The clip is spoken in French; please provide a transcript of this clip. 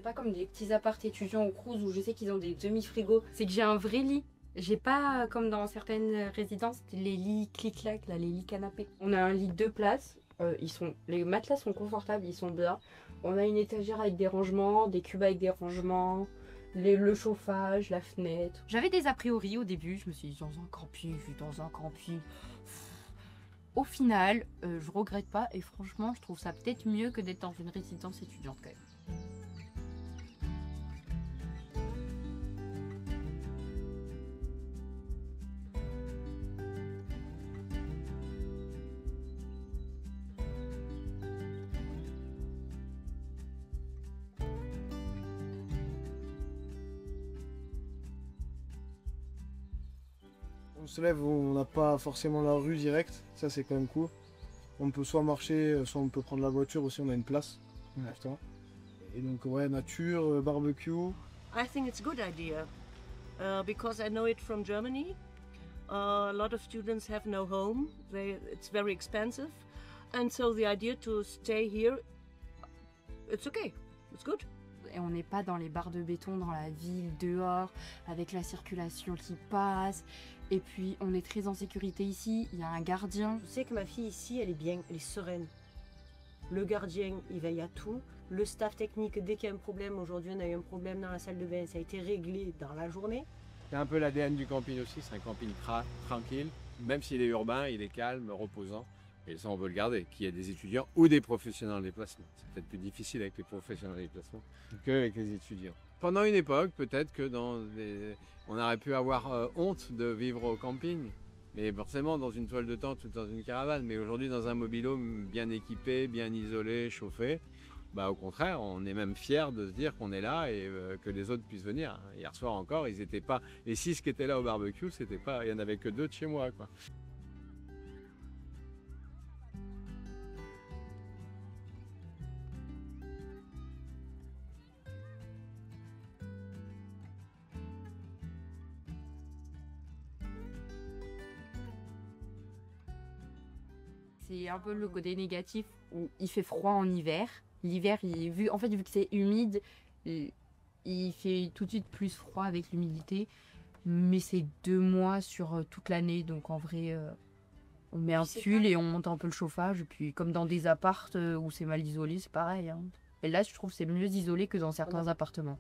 pas comme des petits apparts étudiants au Crous où je sais qu'ils ont des demi-frigos. C'est que j'ai un vrai lit. J'ai pas, comme dans certaines résidences, les lits clic-clac, là, les lits canapés. On a un lit 2 places. Les matelas sont confortables, ils sont bien. On a une étagère avec des rangements, des cubes avec des rangements, le chauffage, la fenêtre. J'avais des a priori au début, je me suis dit dans un camping. Au final, je regrette pas et franchement, je trouve ça peut-être mieux que d'être dans une résidence étudiante quand même. On se lève, on n'a pas forcément la rue directe, ça c'est quand même cool. On peut soit marcher, soit on peut prendre la voiture aussi, on a une place. Justement. Et donc ouais, nature, barbecue. I think it's a good idea because I know it from Germany. A lot of students have no home. It's very expensive. And so the idea to stay here, it's okay. It's good. Et on n'est pas dans les barres de béton dans la ville, dehors, avec la circulation qui passe. Et puis on est très en sécurité ici, il y a un gardien. Je sais que ma fille ici, elle est bien, elle est sereine. Le gardien, il veille à tout. Le staff technique, dès qu'il y a un problème, aujourd'hui on a eu un problème dans la salle de bain, ça a été réglé dans la journée. C'est un peu l'ADN du camping aussi, c'est un camping tranquille. Même s'il est urbain, il est calme, reposant. Et ça, on veut le garder, qu'il y ait des étudiants ou des professionnels en déplacement. C'est peut-être plus difficile avec les professionnels en déplacement qu'avec les étudiants. Pendant une époque, peut-être que on aurait pu avoir honte de vivre au camping. Mais forcément, dans une toile de tente ou dans une caravane. Mais aujourd'hui, dans un mobile-home bien équipé, bien isolé, chauffé, bah, au contraire, on est même fiers de se dire qu'on est là et que les autres puissent venir. Hier soir encore, ils n'étaient pas... Les 6 qui étaient là au barbecue, c'était pas... il n'y en avait que 2 de chez moi, quoi. C'est un peu le côté négatif où il fait froid en hiver. L'hiver, vu que c'est humide, il fait tout de suite plus froid avec l'humidité. Mais c'est 2 mois sur toute l'année, donc en vrai, on met un pull et on monte un peu le chauffage. Et puis comme dans des apparts où c'est mal isolé, c'est pareil, hein. Et là, je trouve que c'est mieux isolé que dans certains appartements.